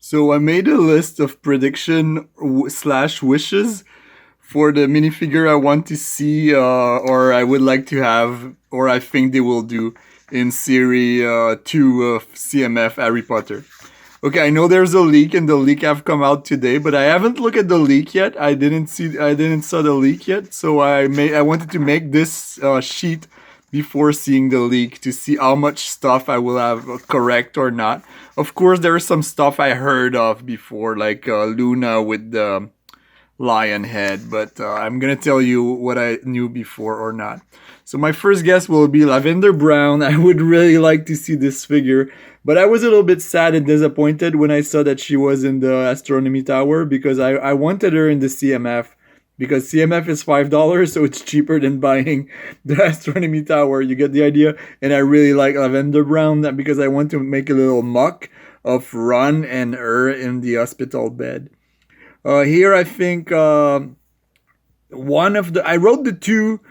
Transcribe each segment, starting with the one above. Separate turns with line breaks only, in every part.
So I made a list of prediction slash wishes for the minifigure I want to see, or I would like to have, or I think they will do in serie 2 of CMF Harry Potter. Okay, I know there's a leak, and the leak have come out today, but I haven't looked at the leak yet. I didn't saw the leak yet, so I wanted to make this sheet before seeing the leak to see how much stuff I will have correct or not. Of course, there is some stuff I heard of before, like Luna with the lion head, but I'm gonna tell you what I knew before or not. So my first guess will be Lavender Brown. I would really like to see this figure, but I was a little bit sad and disappointed when I saw that she was in the Astronomy Tower because I wanted her in the CMF because CMF is $5, so it's cheaper than buying the Astronomy Tower. You get the idea? And I really like Lavender Brown because I want to make a little mock of Ron and her in the hospital bed. Here I think one of the I wrote the two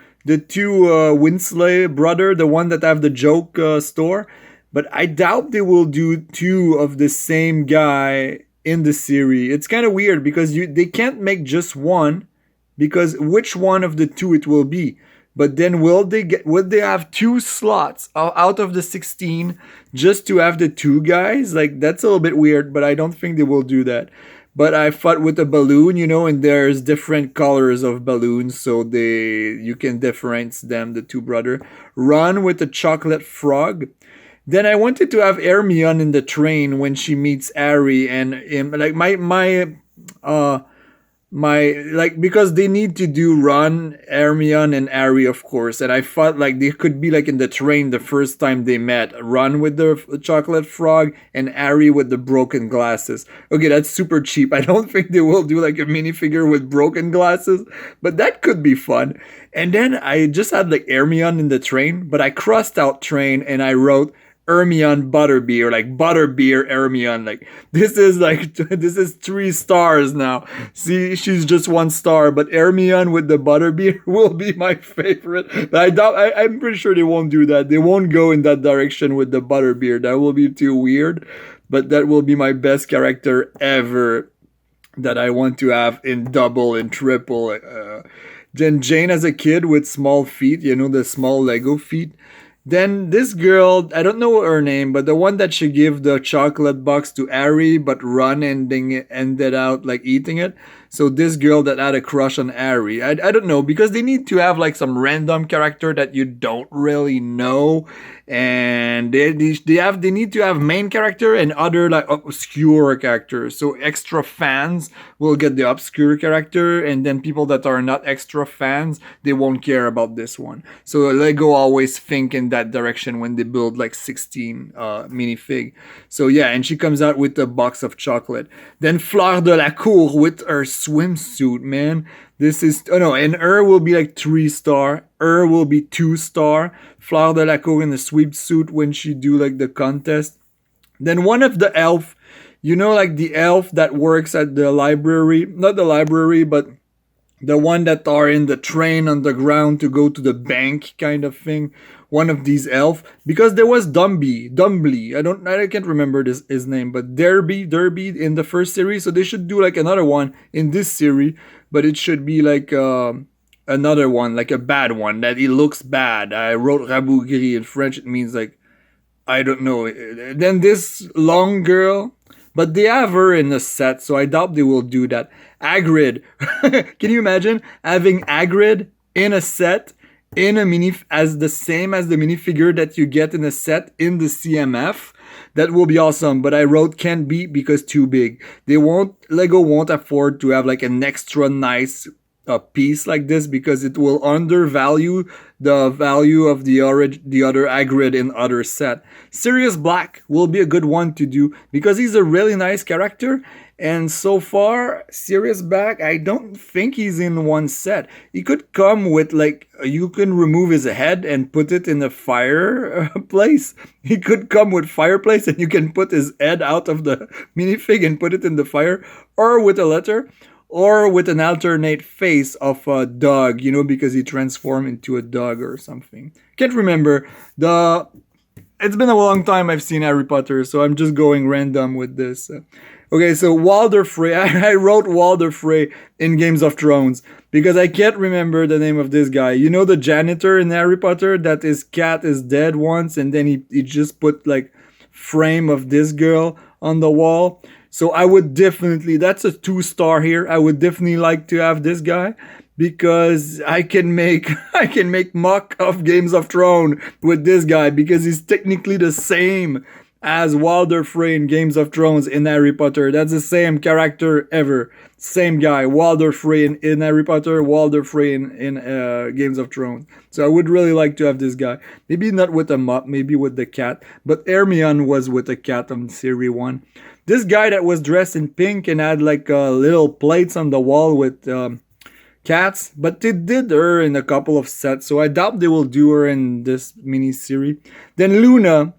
Winsley brother, the one that have the joke store, but I doubt they will do two of the same guy in the series. It's kind of weird because they can't make just one because which one of the two it will be. But then would they have two slots out of the 16 just to have the two guys? Like that's a little bit weird, but I don't think they will do that. But I fought with a balloon, and there's different colors of balloons, so you can difference them, the two brother. Ron with a chocolate frog. Then I wanted to have Hermione in the train when she meets Harry and like because they need to do Ron, Hermione, and Harry, of course. And I felt like they could be like in the train the first time they met. Ron with the chocolate frog and Harry with the broken glasses. Okay, that's super cheap. I don't think they will do like a minifigure with broken glasses, but that could be fun. And then I just had like Hermione in the train, but I crossed out train and I wrote Hermione Butterbeer, like Butterbeer Hermione. Like this is 3 stars now. See, she's just 1 star, but Hermione with the Butterbeer will be my favorite. I'm pretty sure they won't do that. They won't go in that direction with the Butterbeer. That will be too weird. But that will be my best character ever that I want to have in double and triple. Then Jane as a kid with small feet, the small Lego feet. Then this girl, I don't know her name, but the one that she gave the chocolate box to Harry, but Ron ended out like eating it. So this girl that had a crush on Harry, I don't know, because they need to have like some random character that you don't really know, and they need to have main character and other like obscure characters. So extra fans will get the obscure character, and then people that are not extra fans, they won't care about this one. So Lego always think in that direction when they build like 16 minifig. So yeah, and she comes out with a box of chocolate. Then Fleur de la Cour with her swimsuit, man. This is and her will be like 3 star. Her will be 2 star. Fleur de la Cour in the swimsuit when she do like the contest. Then one of the elf, like the elf that works at the library, not the library, but the one that are in the train underground to go to the bank kind of thing. One of these elf, because there was Dumbly. I can't remember his name, but Derby in the first series. So they should do like another one in this series, but it should be like another one, like a bad one that it looks bad. I wrote Rabougri in French. It means like I don't know. Then this long girl, but they have her in a set, so I doubt they will do that. Hagrid, can you imagine having Hagrid in a set? In a as the same as the minifigure that you get in a set in the CMF, that will be awesome. But I wrote can't be because too big. Lego won't afford to have like an extra nice piece like this because it will undervalue the value of the other Hagrid in other set. Sirius Black will be a good one to do because he's a really nice character. And so far, Sirius Black, I don't think he's in one set. He could come with like, you can remove his head and put it in a fireplace. He could come with fireplace and you can put his head out of the minifig and put it in the fire. Or with a letter. Or with an alternate face of a dog, because he transformed into a dog or something. Can't remember. it's been a long time I've seen Harry Potter, so I'm just going random with this. Okay, so Walder Frey. I wrote Walder Frey in Games of Thrones because I can't remember the name of this guy. You know the janitor in Harry Potter that his cat is dead once, and then he just put like frame of this girl on the wall. So I would definitely, that's a 2 star here. I would definitely like to have this guy because I can make I can make mock of Games of Thrones with this guy because he's technically the same as Walder Frey in Games of Thrones in Harry Potter. That's the same character ever. Same guy. Walder Frey in Harry Potter, Walder Frey in Games of Thrones. So I would really like to have this guy. Maybe not with a mop, maybe with the cat. But Hermione was with a cat on Series 1. This guy that was dressed in pink and had like little plates on the wall with cats, but they did her in a couple of sets, so I doubt they will do her in this mini series. Then Luna.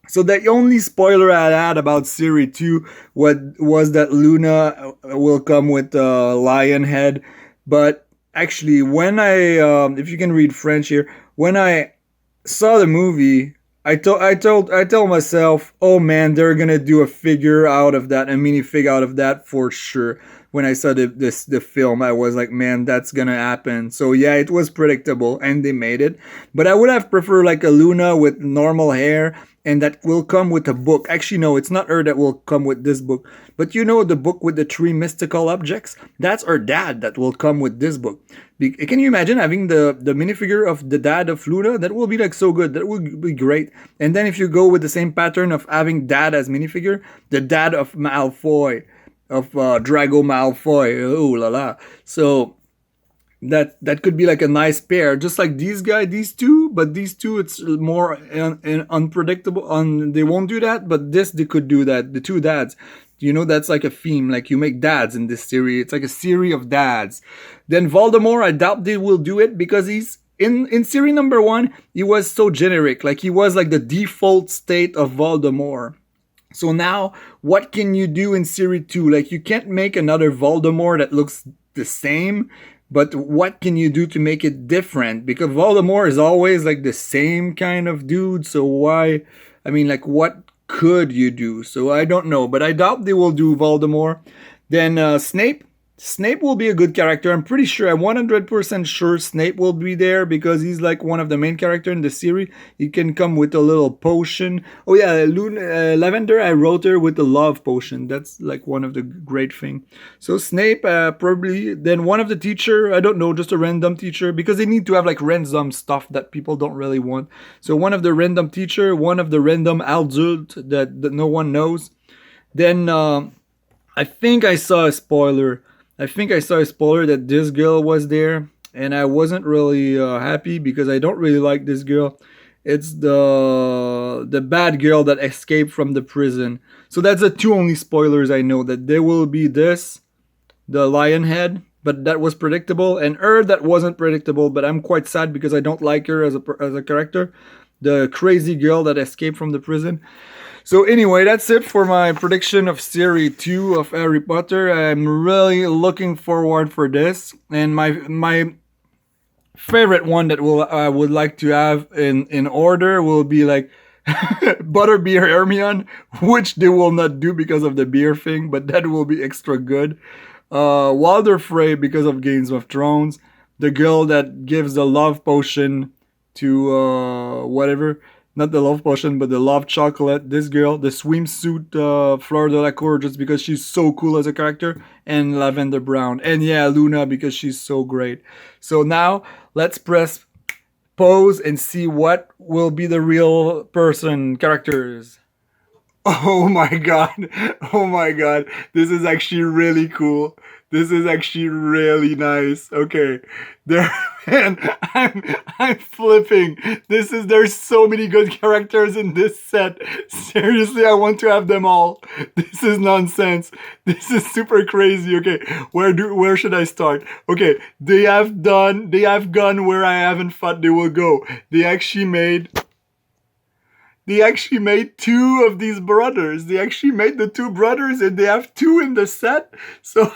So the only spoiler I had about Series 2 was that Luna will come with a lion head. But actually, when if you can read French here, when I saw the movie, I told myself, oh man, they're gonna do a figure out of that, a minifig out of that for sure. When I saw the film, I was like, man, that's gonna happen. So yeah, it was predictable, and they made it. But I would have preferred like a Luna with normal hair, and that will come with a book. Actually, no, it's not her that will come with this book. But you know the book with the 3 mystical objects? That's her dad that will come with this book. Can you imagine having the minifigure of the dad of Luna? That will be like so good. That would be great. And then if you go with the same pattern of having dad as minifigure, the dad of Malfoy, of Drago Malfoy. Oh la la. So that could be like a nice pair, just like these two, but these two it's more unpredictable. They won't do that, but this they could do that. The two dads, that's like a theme. Like you make dads in this series. It's like a series of dads. Then Voldemort, I doubt they will do it because he's in series number 1. He was so generic, like he was like the default state of Voldemort. So now, what can you do in Series 2? Like, you can't make another Voldemort that looks the same, but what can you do to make it different? Because Voldemort is always like the same kind of dude, so why? I mean, like, what could you do? So I don't know, but I doubt they will do Voldemort. Then Snape. Snape will be a good character. I'm pretty sure, I'm 100% sure Snape will be there because he's like one of the main characters in the series. He can come with a little potion. Oh yeah, Lavender, I wrote her with the love potion. That's like one of the great things. So Snape, probably. Then one of the teacher, I don't know, just a random teacher because they need to have like random stuff that people don't really want. So one of the random teacher, one of the random adult that no one knows. Then I think I saw a spoiler. That this girl was there, and I wasn't really happy because I don't really like this girl. It's the bad girl that escaped from the prison. So that's the two only spoilers I know, that there will be this, the lion head, but that was predictable, and her that wasn't predictable, but I'm quite sad because I don't like her as a character. The crazy girl that escaped from the prison. So anyway, that's it for my prediction of Series 2 of Harry Potter. I'm really looking forward for this. And my favorite one that I would like to have in order will be like Butterbeer Hermione, which they will not do because of the beer thing, but that will be extra good. Walder Frey because of Games of Thrones. The girl that gives the love potion to whatever. Not the love potion, but the love chocolate. This girl, the swimsuit Fleur de la Cour, just because she's so cool as a character. And Lavender Brown. And yeah, Luna, because she's so great. So now, let's press pause and see what will be the real person characters. Oh my god. Oh my god. This is actually really cool. This is actually really nice. Okay. There, man, I'm flipping. There's so many good characters in this set. Seriously, I want to have them all. This is nonsense. This is super crazy. Okay, where should I start? Okay, they have gone where I haven't thought they will go. They actually made 2 of these brothers. They actually made the 2 brothers, and they have 2 in the set. So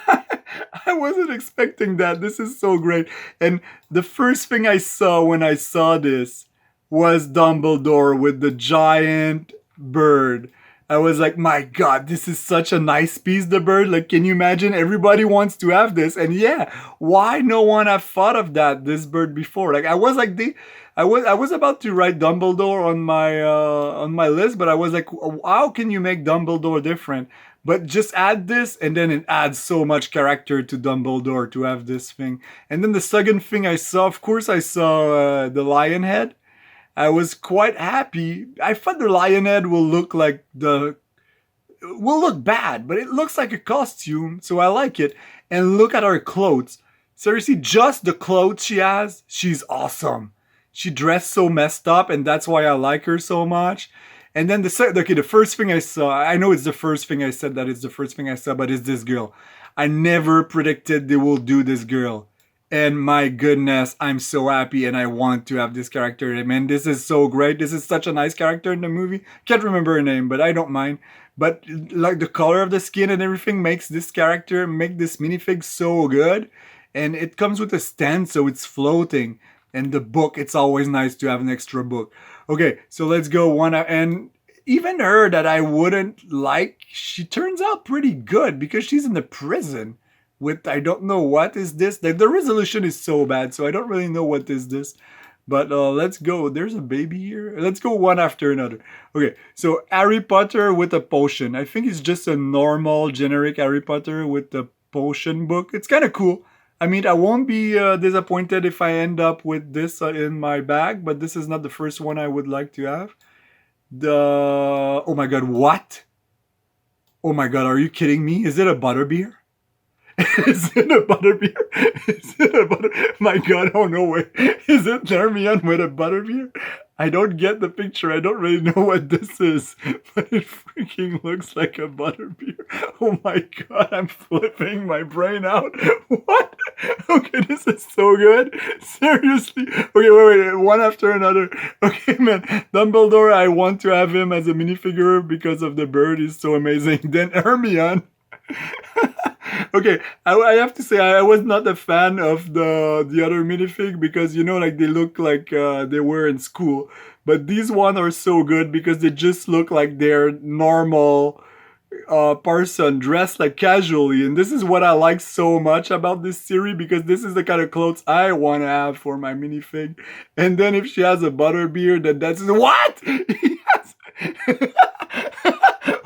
I wasn't expecting that. This is so great. And the first thing I saw when I saw this was Dumbledore with the giant bird. I was like, my God, this is such a nice piece, the bird. Like, can you imagine? Everybody wants to have this. And yeah, why no one have thought of this bird before? Like, I was like, I was about to write Dumbledore on my list, but I was like, how can you make Dumbledore different? But just add this, and then it adds so much character to Dumbledore to have this thing. And then the second thing I saw, of course, I saw the lion head. I was quite happy. I thought the lion head will look bad, but it looks like a costume, so I like it. And look at her clothes. Seriously, just the clothes she has, she's awesome. She dressed so messed up, and that's why I like her so much. And then the first thing I saw, I know it's the first thing I said that it's the first thing I saw, but it's this girl. I never predicted they will do this girl. And my goodness, I'm so happy and I want to have this character. Man, this is so great. This is such a nice character in the movie. Can't remember her name, but I don't mind. But like the color of the skin and everything makes this character, make this minifig so good. And it comes with a stand, so it's floating. And the book, it's always nice to have an extra book. Okay, so let's go one. And even her that I wouldn't like, she turns out pretty good because she's in the prison with I don't know what is this. The resolution is so bad, so I don't really know what is this. But let's go. There's a baby here. Let's go one after another. Okay, so Harry Potter with a potion. I think it's just a normal, generic Harry Potter with the potion book. It's kind of cool. I mean, I won't be disappointed if I end up with this in my bag, but this is not the first one I would like to have. Oh my god, what? Oh my god, are you kidding me? Is it a butterbeer? Is it a butterbeer? Is it a butter? My god, oh no way. Is it Hermione with a butterbeer? I don't get the picture. I don't really know what this is, but it freaking looks like a butterbeer. Oh my god, I'm flipping my brain out. What? Okay, this is so good. Seriously. Okay, wait, one after another. Okay, man. Dumbledore, I want to have him as a minifigure because of the bird. He's so amazing. Then Hermione. Okay, I have to say I was not a fan of the other minifig because like they look like they were in school, but these one are so good because they just look like they're normal person dressed like casually, and this is what I like so much about this series because this is the kind of clothes I want to have for my minifig. And then if she has a butterbeer, then that's what. Yes.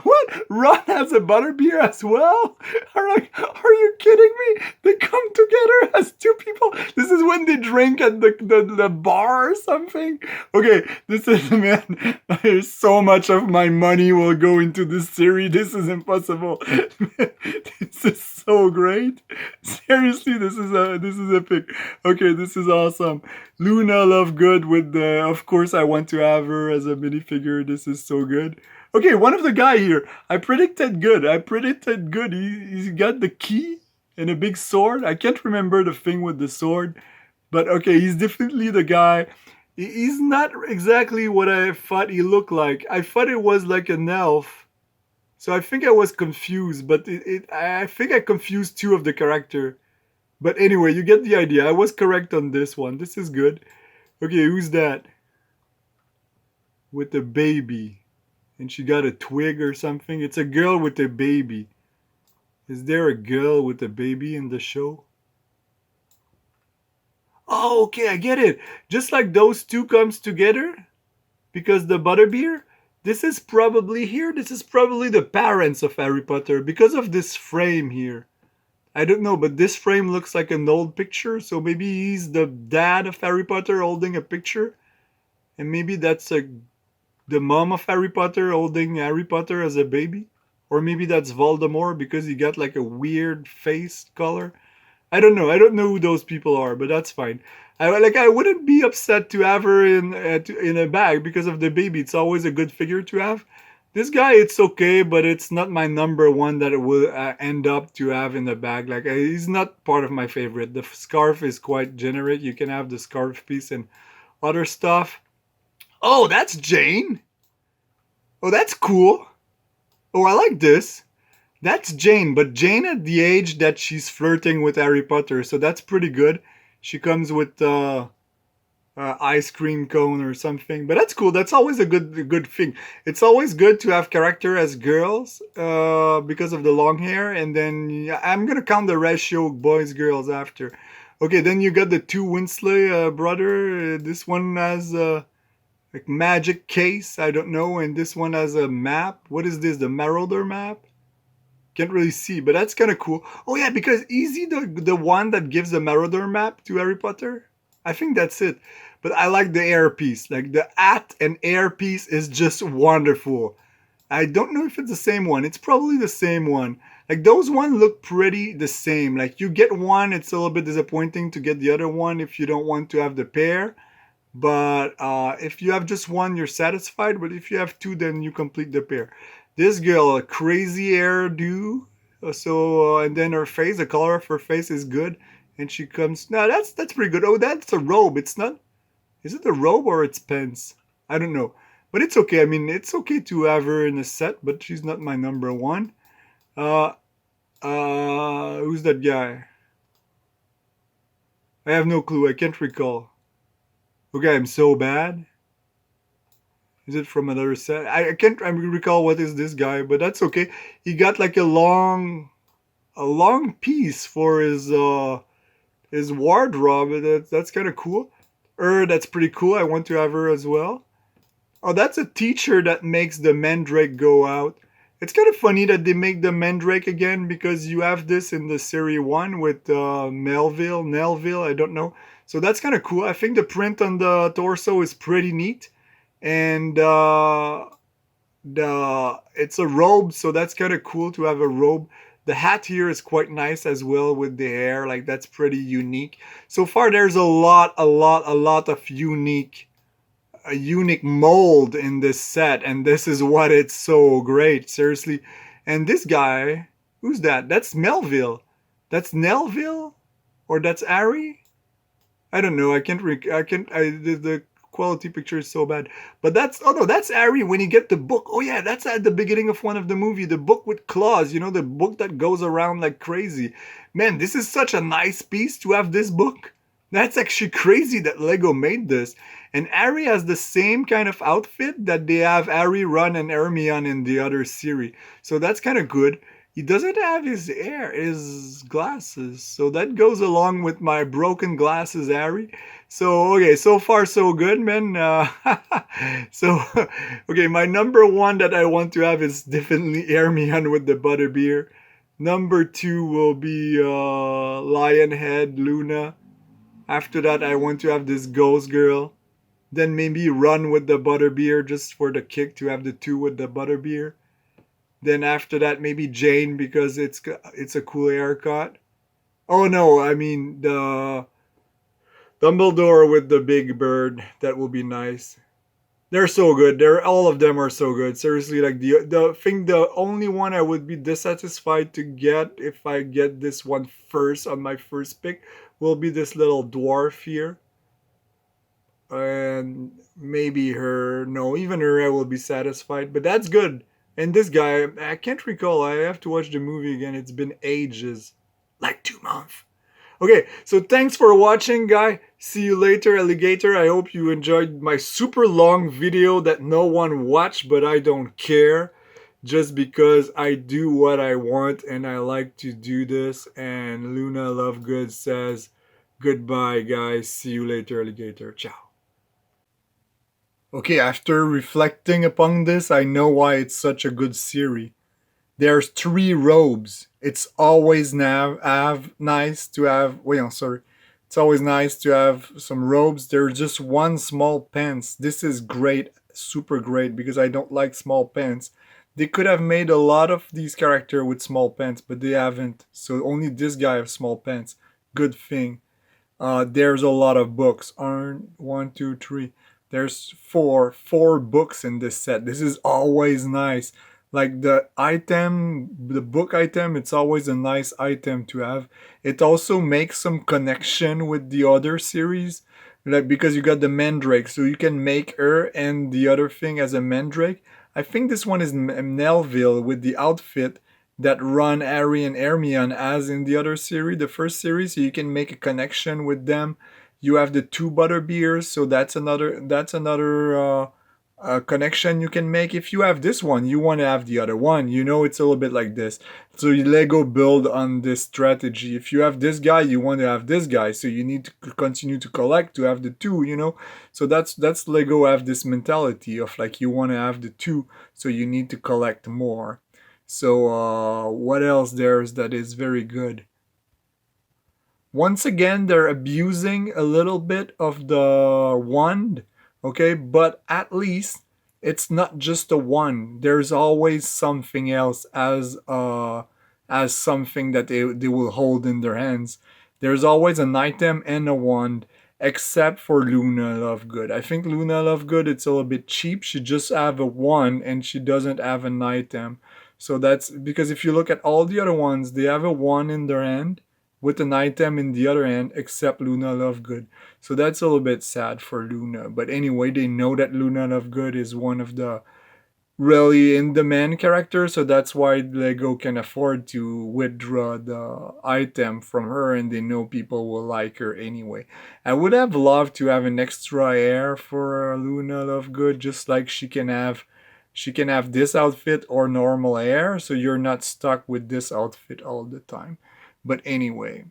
What? Ron has a butterbeer as well? Are you kidding me? They come together as two people. This is when they drink at the bar or something. Okay, this is, man, there's so much of my money will go into this series. This is impossible. This is so great. Seriously, this is epic. Okay, this is awesome. Luna Lovegood with the, of course I want to have her as a minifigure. This is so good. Okay, one of the guy here. I predicted good. He's got the key and a big sword. I can't remember the thing with the sword. But okay, he's definitely the guy. He's not exactly what I thought he looked like. I thought it was like an elf. So I think I was confused. But I think I confused two of the character. But anyway, you get the idea. I was correct on this one. This is good. Okay, who's that? With the baby. And she got a twig or something. It's a girl with a baby. Is there a girl with a baby in the show? Oh, okay, I get it. Just like those two comes together. Because the butterbeer. This is probably here. This is probably the parents of Harry Potter. Because of this frame here. I don't know, but this frame looks like an old picture. So maybe he's the dad of Harry Potter holding a picture. And maybe that's the mom of Harry Potter holding Harry Potter as a baby. Or maybe that's Voldemort because he got like a weird face color. I don't know. I don't know who those people are, but that's fine. I wouldn't be upset to have her in a bag because of the baby. It's always a good figure to have. This guy, it's okay, but it's not my number one that it will end up to have in the bag. Like, he's not part of my favorite. The scarf is quite generic. You can have the scarf piece and other stuff. Oh, that's Jane. Oh, that's cool. Oh, I like this. That's Jane, but Jane at the age that she's flirting with Harry Potter, so that's pretty good. She comes with a
ice cream cone or something. But that's cool. That's always a good thing. It's always good to have character as girls because of the long hair. And then yeah, I'm gonna count the ratio boys girls after. Okay, then you got the two Winsley brother. This one has like magic case. I don't know, and this one has a map. What is this? The Marauder map? Can't really see, but that's kind of cool. Oh yeah, because Easy the one that gives the Marauder map to Harry Potter. I think that's it. But I like the air piece. Like the at and air piece is just wonderful. I don't know if it's the same one. It's probably the same one. Like those one look pretty the same. Like you get one, it's a little bit disappointing to get the other one if you don't want to have the pair. But if you have just one, you're satisfied. But if you have two, then you complete the pair. This girl, a crazy hairdo. And then her face, the color of her face is good. And she comes. No, that's pretty good. Oh, that's a robe. It's not. Is it a robe or it's pants? I don't know. But it's okay. I mean, it's okay to have her in a set, but she's not my number one. Uh, who's that guy? I have no clue. I can't recall. Okay, I'm so bad. Is it from another set? I can't recall what is this guy, but that's okay. He got like a long piece for his wardrobe. That's kind of cool. That's pretty cool. I want to have her as well. Oh, that's a teacher that makes the mandrake go out. It's kind of funny that they make the mandrake again because you have this in the serie one with Melville. I don't know. So that's kind of cool. I think the print on the torso is pretty neat, and the it's a robe, so that's kind of cool to have a robe. The hat here is quite nice as well with the hair. Like that's pretty unique. So far, there's a lot of unique mold in this set, and this is what it's so great, seriously. And this guy, who's that? That's Melville. That's Nelville, or that's Ari. I don't know. I can't. I can't. The quality picture is so bad. But that's oh no, that's Ari when you get the book. Oh yeah, that's at the beginning of one of the movie. The book with claws. You know, the book that goes around like crazy. Man, this is such a nice piece to have this book. That's actually crazy that Lego made this. And Ari has the same kind of outfit that they have Ari, Ron, and Hermione in the other series. So that's kind of good. He doesn't have his glasses. So that goes along with my broken glasses, Harry. So, okay, so far so good, man. So, okay, my number one that I want to have is definitely Hermione with the butterbeer. Number two will be Lionhead Luna. After that, I want to have this ghost girl. Then maybe Run with the butterbeer just for the kick to have the two with the butterbeer. Then after that, maybe Jane because it's a cool haircut. Oh no, I mean the Dumbledore with the big bird. That will be nice. They're so good. They're all of them are so good. Seriously, like the only one I would be dissatisfied to get if I get this one first on my first pick will be this little dwarf here, and maybe her. No, even her I will be satisfied. But that's good. And this guy, I can't recall. I have to watch the movie again. It's been ages, like 2 months. Okay, so thanks for watching, guy. See you later, alligator. I hope you enjoyed my super long video that no one watched, but I don't care. Just because I do what I want and I like to do this. And Luna Lovegood says, goodbye, guys. See you later, alligator. Ciao. Okay, after reflecting upon this, I know why it's such a good series. There's three robes. It's always nice to have. Wait, I'm sorry. It's always nice to have some robes. There's just one small pants. This is great, super great because I don't like small pants. They could have made a lot of these characters with small pants, but they haven't. So only this guy has small pants. Good thing. There's a lot of books. One, two, three. There's four books in this set. This is always nice. Like the book item, it's always a nice item to have. It also makes some connection with the other series, like because you got the Mandrake, so you can make her and the other thing as a Mandrake. I think this one is Nelville with the outfit that Ron, Harry, and Hermione as in the other series, the first series, so you can make a connection with them. You have the two butter beers, so that's another connection you can make. If you have this one, you want to have the other one. You know, it's a little bit like this. So Lego build on this strategy. If you have this guy, you want to have this guy. So you need to continue to collect to have the two. You know, so that's Lego have this mentality of like you want to have the two, so you need to collect more. So what else there's that is very good? Once again, they're abusing a little bit of the wand, okay? But at least it's not just a wand. There's always something else as something that they will hold in their hands. There's always an item and a wand, except for Luna Lovegood. I think Luna Lovegood it's a little bit cheap. She just have a wand and she doesn't have an item. So that's because if you look at all the other ones, they have a wand in their hand with an item in the other end except Luna Lovegood. So that's a little bit sad for Luna. But anyway, they know that Luna Lovegood is one of the really in demand characters, so that's why Lego can afford to withdraw the item from her and they know people will like her anyway. I would have loved to have an extra air for Luna Lovegood, just like she can have this outfit or normal hair, so you're not stuck with this outfit all the time. But anyway,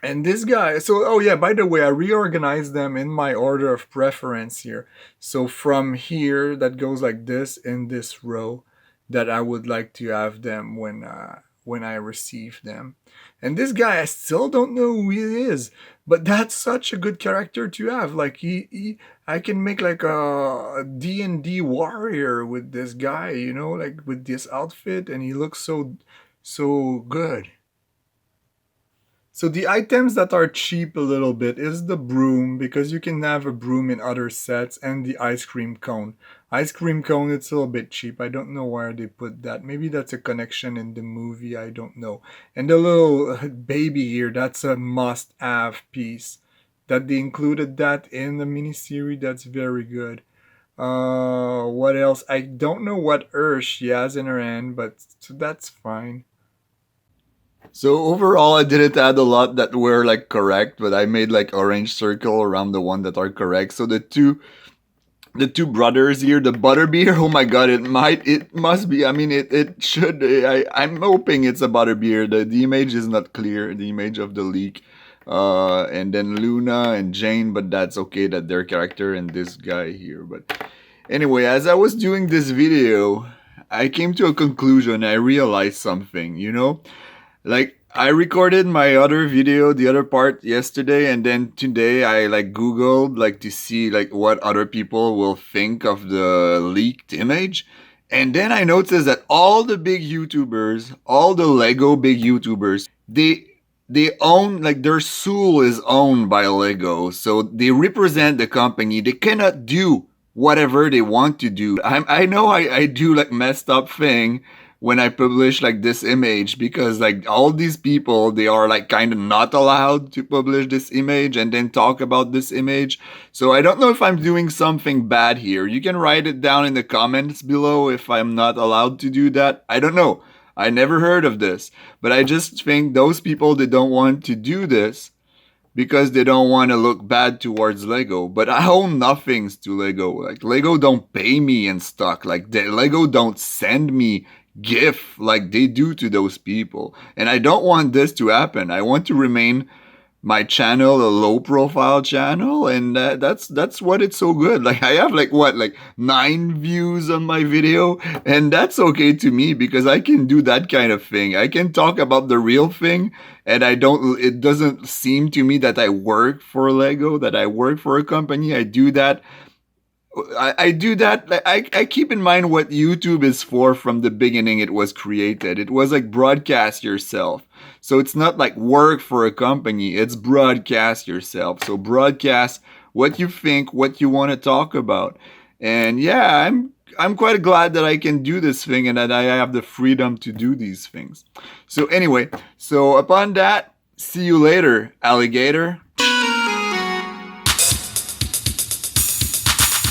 and this guy, so oh yeah, by the way, I reorganized them in my order of preference here. So from here, that goes like this in this row that I would like to have them when I receive them. And this guy, I still don't know who he is, but that's such a good character to have. Like I can make like a D&D warrior with this guy, you know, like with this outfit, and he looks so good. So the items that are cheap a little bit is the broom because you can have a broom in other sets and the ice cream cone. Ice cream cone it's a little bit cheap. I don't know where they put that. Maybe that's a connection in the movie. I don't know. And the little baby here, that's a must-have piece. That they included that in the miniseries. That's very good. What else? I don't know what Ursh she has in her hand, but so that's fine. So overall, I didn't add a lot that were like correct, but I made like orange circle around the one that are correct. So the two brothers here, the butterbeer. Oh my god, it must be. I mean, it should. I'm hoping it's a butterbeer. The image is not clear. The image of the leak. And then Luna and Jane, but that's okay that their character and this guy here. But anyway, as I was doing this video, I came to a conclusion. I realized something. Like I recorded my other video, the other part yesterday, and then today I like Googled like to see like what other people will think of the leaked image. And then I noticed that all the big YouTubers, all the Lego big YouTubers, they own like their soul is owned by Lego. So they represent the company. They cannot do whatever they want to do. I know I do like messed up thing when I publish like this image because like all these people they are like kind of not allowed to publish this image and then talk about this image. So I don't know if I'm doing something bad here. You can write it down in the comments below if I'm not allowed to do that. I don't know. I never heard of this, but I just think those people that don't want to do this because they don't want to look bad towards Lego. But I owe nothings to Lego. Like Lego don't pay me and stuff. Like Lego don't send me gift like they do to those people. And I don't want this to happen. I want to remain my channel a low profile channel, and that's what it's so good. Like I have like 9 views on my video, and that's okay to me because I can do that kind of thing. I can talk about the real thing, and it doesn't seem to me that I work for Lego, that I work for a company. I do that. I do that. I keep in mind what YouTube is for from the beginning it was created. It was like broadcast yourself. So it's not like work for a company, it's broadcast yourself. So broadcast what you think, what you want to talk about. And yeah, I'm quite glad that I can do this thing and that I have the freedom to do these things. So anyway, so upon that, see you later, alligator.